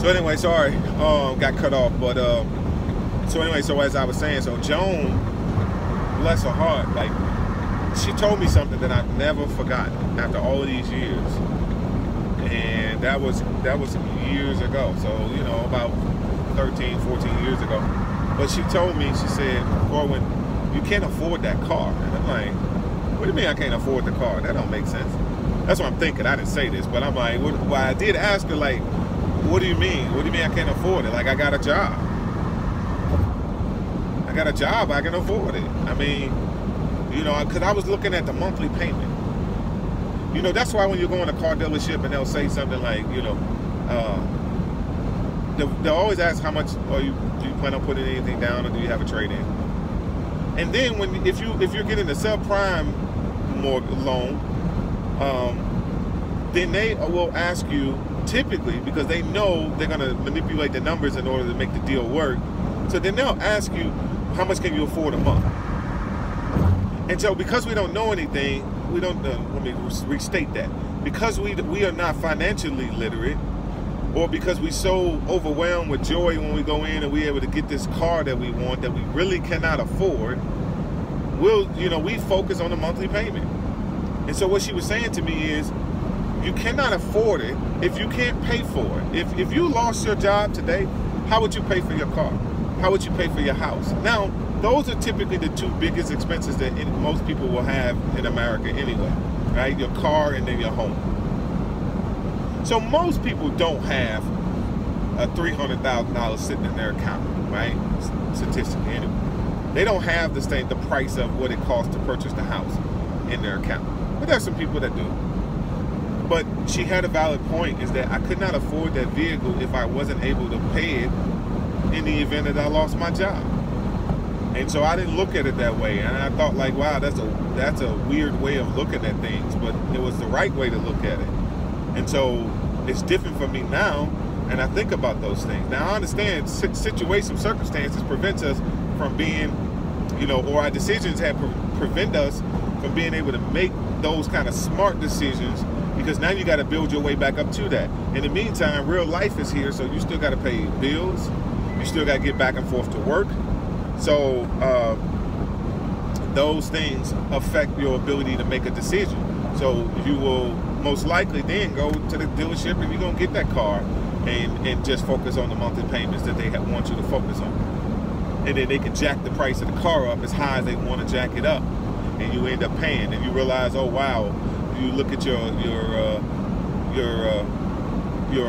So anyway, sorry, got cut off. But so anyway, so as I was saying, so Joan, bless her heart, like she told me something that I've never forgotten after all of these years, and that was years ago. So about 13, 14 years ago. But she told me, she said, Corwin, you can't afford that car. And I'm like, what do you mean I can't afford the car? That don't make sense. That's what I'm thinking. I didn't say this, but I'm like, well, I did ask her, like, what do you mean? What do you mean I can't afford it? Like, I got a job. I got a job, I can afford it. I mean, because I was looking at the monthly payment. That's why when you go in a car dealership and they'll say something like, they'll always ask how much do you plan on putting anything down, or do you have a trade-in? And then if you're getting a subprime loan, then they will ask you, typically, because they know they're going to manipulate the numbers in order to make the deal work. So then they'll ask you, how much can you afford a month? And so because we don't know anything, we don't, let me restate that. Because we are not financially literate, or because we're so overwhelmed with joy when we go in and we're able to get this car that we want, that we really cannot afford, we focus on the monthly payment. And so what she was saying to me is, you cannot afford it if you can't pay for it. If you lost your job today, how would you pay for your car? How would you pay for your house? Now, those are typically the two biggest expenses that most people will have in America anyway, right? Your car and then your home. So most people don't have a $300,000 sitting in their account, right? Statistically, anyway. They don't have the price of what it costs to purchase the house in their account. But there's some people that do. But she had a valid point, is that I could not afford that vehicle if I wasn't able to pay it in the event that I lost my job. And so I didn't look at it that way. And I thought, like, wow, that's a weird way of looking at things, but it was the right way to look at it. And so it's different for me now, and I think about those things. Now, I understand circumstances prevents us from being, or our decisions have prevent us from being able to make those kind of smart decisions, because now you got to build your way back up to that. In the meantime, real life is here, so you still got to pay bills. You still got to get back and forth to work. So those things affect your ability to make a decision. So you will most likely then go to the dealership and you're going to get that car and just focus on the monthly payments that they want you to focus on. And then they can jack the price of the car up as high as they want to jack it up. And you end up paying, and you realize, oh wow, you look at your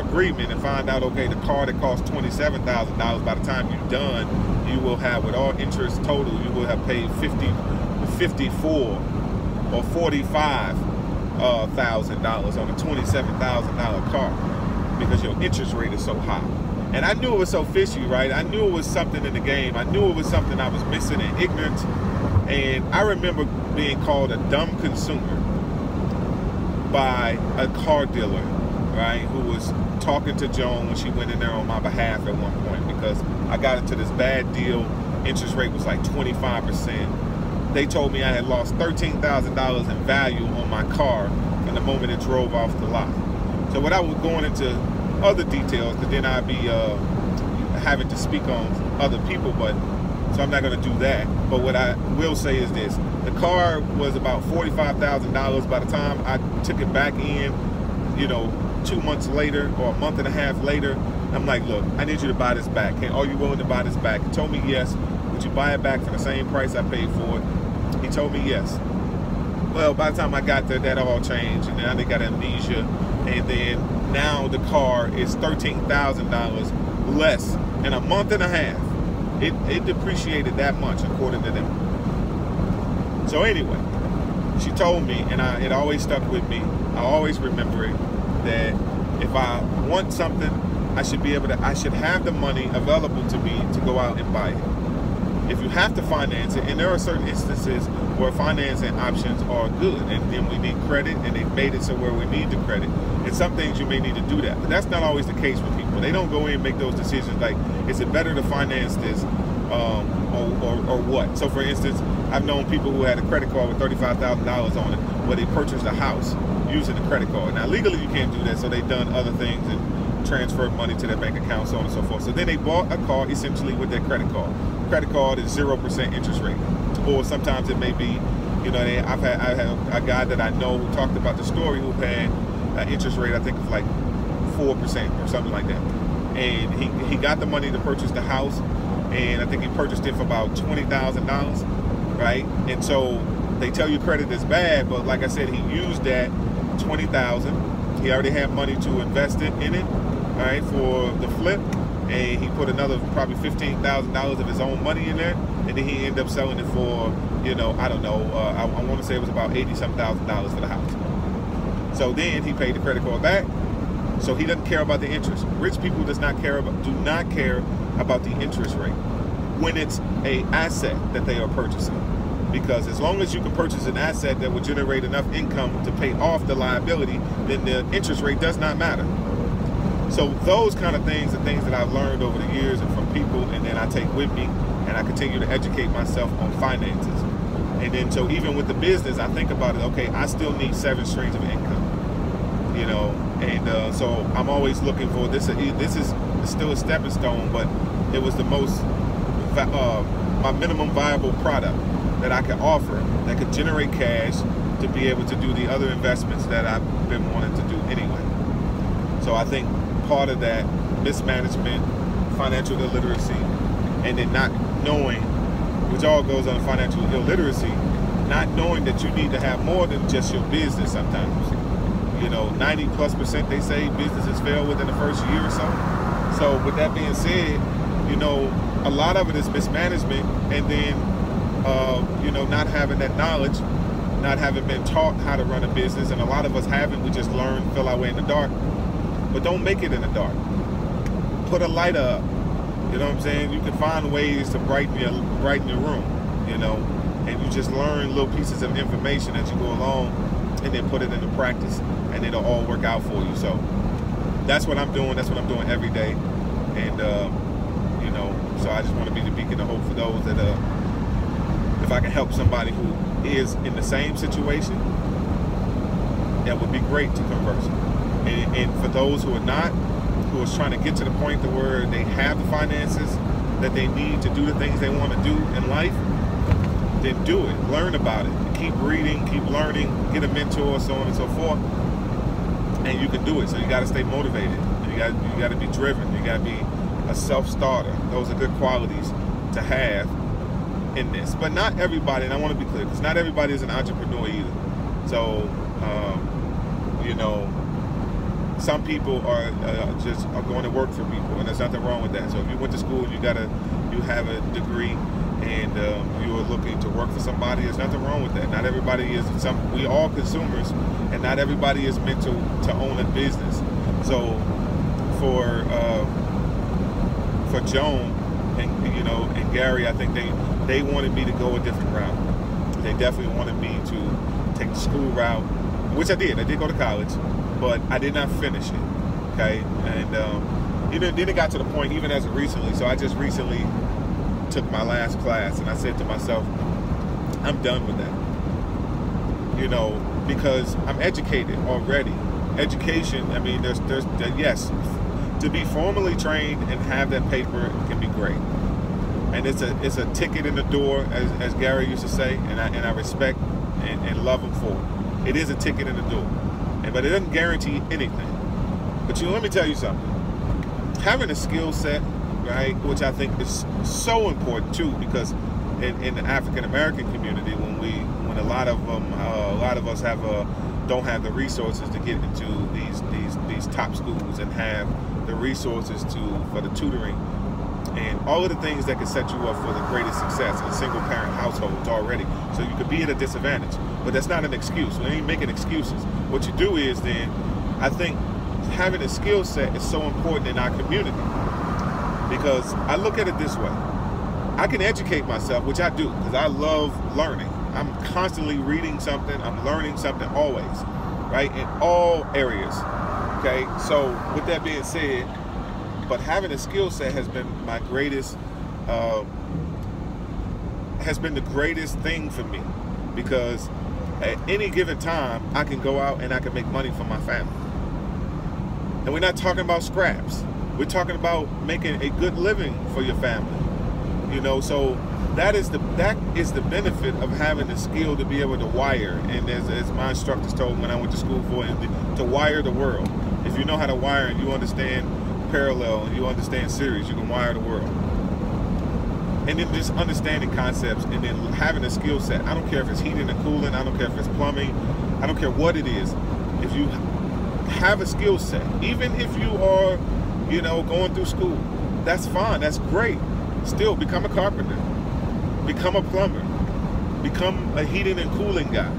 agreement and find out, okay, the car that costs $27,000, by the time you're done, you will have, with all interest total, you will have paid $54,000 or $45,000 on a $27,000 car, because your interest rate is so high. And I knew it was so fishy, right? I knew it was something in the game. I knew it was something I was missing in ignorance. And I remember being called a dumb consumer by a car dealer, right, who was talking to Joan when she went in there on my behalf at one point, because I got into this bad deal. Interest rate was like 25%. They told me I had lost $13,000 in value on my car from the moment it drove off the lot. So without going into other details, because then I'd be having to speak on other people, so I'm not going to do that. But what I will say is this: the car was about $45,000 by the time I took it back in, 2 months later or a month and a half later. I'm like, look, I need you to buy this back. Are you willing to buy this back? He told me yes. Would you buy it back for the same price I paid for it? He told me yes. Well, by the time I got there, that all changed, and now they got amnesia, and then now the car is $13,000 less in a month and a half. It depreciated that much, according to them. So anyway, she told me, and it always stuck with me. I always remember it, that if I want something, I should have the money available to me to go out and buy it. If you have to finance it, and there are certain instances where financing options are good, and then we need credit, and they've made it so where we need the credit. And some things you may need to do that, but that's not always the case with people. They don't go in and make those decisions like, is it better to finance this or what? So for instance, I've known people who had a credit card with $35,000 on it, where they purchased a house using the credit card. Now legally you can't do that, so they've done other things, and transferred money to their bank account, so on and so forth. So then they bought a car essentially with their credit card. Credit card is 0% interest rate, or sometimes it may be, you know, I had a guy that I know who talked about the story who had an interest rate, I think of like 4% or something like that. And he got the money to purchase the house, and I think he purchased it for about $20,000, right? And so they tell you credit is bad, but like I said, he used that $20,000. He already had money to invest it in it, all right, for the flip, and he put another probably $15,000 of his own money in there, and then he ended up selling it for, you know, I don't know, I want to say it was about $80,000 for the house. So then he paid the credit card back. So he doesn't care about the interest. Rich people do not care about the interest rate when it's an asset that they are purchasing. Because as long as you can purchase an asset that will generate enough income to pay off the liability, then the interest rate does not matter. So those kind of things are things that I've learned over the years and from people, and then I take with me, and I continue to educate myself on finances. And then so even with the business, I think about it, okay, I still need 7 streams of income, you know, and so I'm always looking for this. This is still a stepping stone, but it was the most, my minimum viable product that I could offer that could generate cash to be able to do the other investments that I've been wanting to do anyway. So I think part of that mismanagement, financial illiteracy, and then not knowing, which all goes on financial illiteracy, not knowing that you need to have more than just your business sometimes. You know, 90+% they say businesses fail within the first year or so. So with that being said, you know, a lot of it is mismanagement, and then you know, not having that knowledge, not having been taught how to run a business, and a lot of us haven't. We just learn, feel our way in the dark. But don't make it in the dark. Put a light up. You know what I'm saying? You can find ways to brighten your room, you know, and you just learn little pieces of information as you go along, and then put it into practice, and it'll all work out for you. So that's what I'm doing. That's what I'm doing every day. And you know, so I just want to be the beacon of hope for those that if I can help somebody who is in the same situation, that would be great to converse. And for those who are not, who is trying to get to the point to where they have the finances that they need to do the things they want to do in life, then do it. Learn about it. Keep reading, keep learning, get a mentor, so on and so forth, and you can do it. So you got to stay motivated. You got to be driven. You got to be a self-starter. Those are good qualities to have in this. But not everybody, and I want to be clear, because not everybody is an entrepreneur either. So, you know, some people are going to work for people, and there's nothing wrong with that. So if you went to school, you have a degree, and you are looking to work for somebody, there's nothing wrong with that. Not everybody is. We all consumers, and not everybody is meant to own a business. So for Joan and, you know, and Gary, I think they wanted me to go a different route. They definitely wanted me to take the school route, which I did. I did go to college, but I did not finish it, okay? And you know, then it got to the point, even as of recently, so I just recently took my last class, and I said to myself, I'm done with that. You know, because I'm educated already. Education, I mean, there's yes, to be formally trained and have that paper can be great. And it's a ticket in the door, as Gary used to say, and I respect and love him for it. It is a ticket in the door, but it doesn't guarantee anything. But let me tell you something. Having a skill set, right, which I think is so important too, because in the African American community, when a lot of us don't have the resources to get into these top schools and have the resources for the tutoring and all of the things that can set you up for the greatest success in single parent households already. So you could be at a disadvantage, but that's not an excuse. We ain't making excuses. What you do is then, I think having a skill set is so important in our community, because I look at it this way. I can educate myself, which I do, because I love learning. I'm constantly reading something. I'm learning something always, right? In all areas, okay? So with that being said, but having a skill set has been my greatest, has been the greatest thing for me, because at any given time, I can go out and I can make money for my family. And we're not talking about scraps. We're talking about making a good living for your family. You know, so that is the benefit of having the skill to be able to wire. And as my instructors told me when I went to school for it, to wire the world. If you know how to wire and you understand parallel and you understand series, you can wire the world. And then just understanding concepts and then having a skill set. I don't care if it's heating and cooling. I don't care if it's plumbing. I don't care what it is. If you have a skill set, even if you are, you know, going through school, that's fine. That's great. Still, become a carpenter. Become a plumber. Become a heating and cooling guy.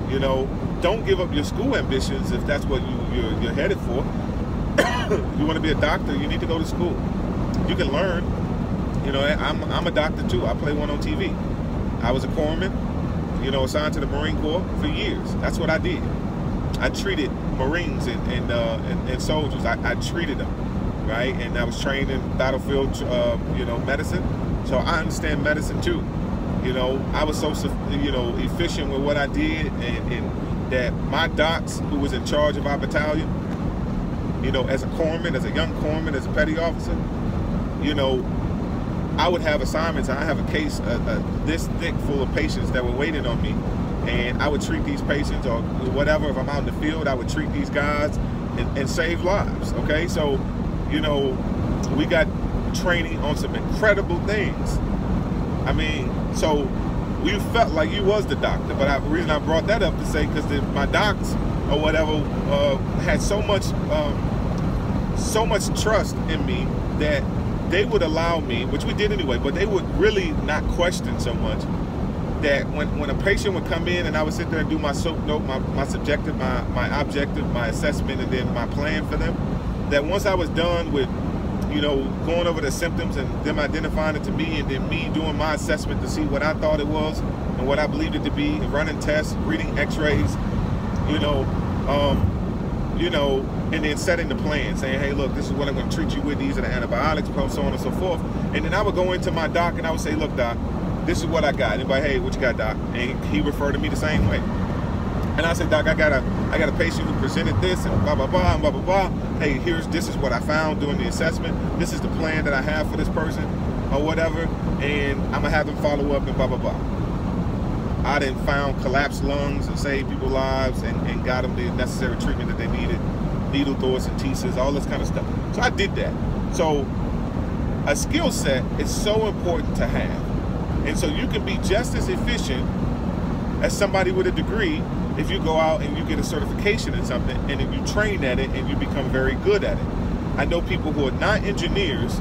You know, don't give up your school ambitions if that's what you're headed for. You want to be a doctor, you need to go to school. You can learn. You know, I'm a doctor too. I play one on TV. I was a corpsman, you know, assigned to the Marine Corps for years. That's what I did. I treated Marines and soldiers. I treated them, right? And I was trained in battlefield, you know, medicine. So I understand medicine too. You know, I was so, you know, efficient with what I did, and that my docs, who was in charge of our battalion, you know, as a corpsman, as a young corpsman, as a petty officer, you know, I would have assignments. I have a case this thick full of patients that were waiting on me, and I would treat these patients or whatever. If I'm out in the field, I would treat these guys and save lives. Okay, so, you know, we got training on some incredible things. I mean, so we felt like you was the doctor, but the reason I brought that up to say, because my docs or whatever had so much trust in me that they would allow me, which we did anyway, but they would really not question so much, that when a patient would come in and I would sit there and do my SOAP note, my subjective, my objective, my assessment, and then my plan for them, that once I was done with, you know, going over the symptoms and them identifying it to me, and then me doing my assessment to see what I thought it was and what I believed it to be, running tests, reading x-rays, you know, and then setting the plan, saying, hey, look, this is what I'm going to treat you with. These are the antibiotics, so on and so forth. And then I would go into my doc and I would say, look, doc, this is what I got. Anybody, hey, what you got, doc? And he referred to me the same way. And I said, doc, I got a patient who presented this and blah, blah, blah, and blah, blah, blah. Hey, this is what I found doing the assessment. This is the plan that I have for this person or whatever. And I'm going to have them follow up and blah, blah, blah. I then found collapsed lungs and saved people's lives and got them the necessary treatment that they needed. Needle thoracentesis, all this kind of stuff. So I did that. So a skill set is so important to have. And so you can be just as efficient as somebody with a degree if you go out and you get a certification in something and then you train at it and you become very good at it. I know people who are not engineers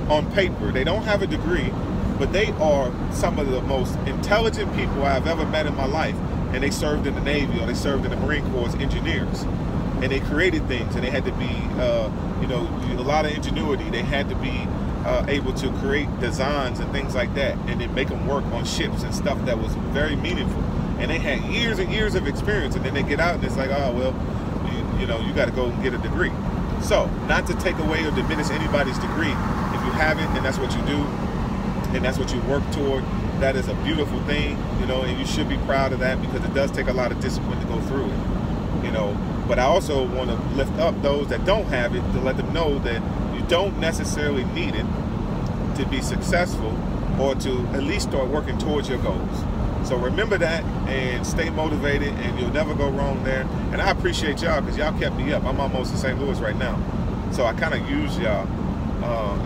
on paper. They don't have a degree, but they are some of the most intelligent people I've ever met in my life. And they served in the Navy or they served in the Marine Corps as engineers. And they created things, and they had to be, you know, a lot of ingenuity. They had to be able to create designs and things like that, and then make them work on ships and stuff that was very meaningful. And they had years and years of experience, and then they get out and it's like, oh, well, you know, you got to go and get a degree. So, not to take away or diminish anybody's degree. If you have it, and that's what you do, and that's what you work toward, that is a beautiful thing, you know, and you should be proud of that, because it does take a lot of discipline to go through it, you know. But I also want to lift up those that don't have it, to let them know that you don't necessarily need it to be successful, or to at least start working towards your goals. So remember that and stay motivated, and you'll never go wrong there. And I appreciate y'all, because y'all kept me up. I'm almost in St. Louis right now. So I kind of use y'all,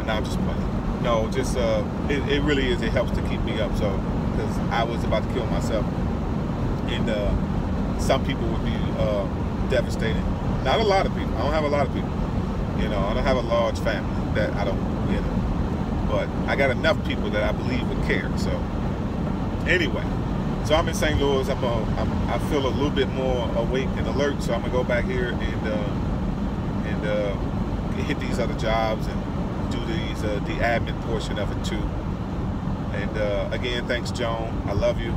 and I'm just playing. No, just, it really is, it helps to keep me up. So, because I was about to kill myself. And some people would be devastated. Not a lot of people. I don't have a lot of people. You know, I don't have a large family that I don't, you know. But I got enough people that I believe would care. So, anyway. So I'm in St. Louis. I feel a little bit more awake and alert. So I'm gonna go back here and hit these other jobs and do these the admin portion of it too. And again, thanks Joan. I love you.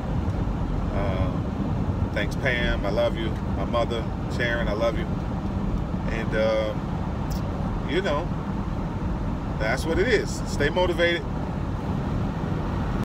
Thanks Pam. I love you. My mother Sharon. I love you. And you know, that's what it is. Stay motivated.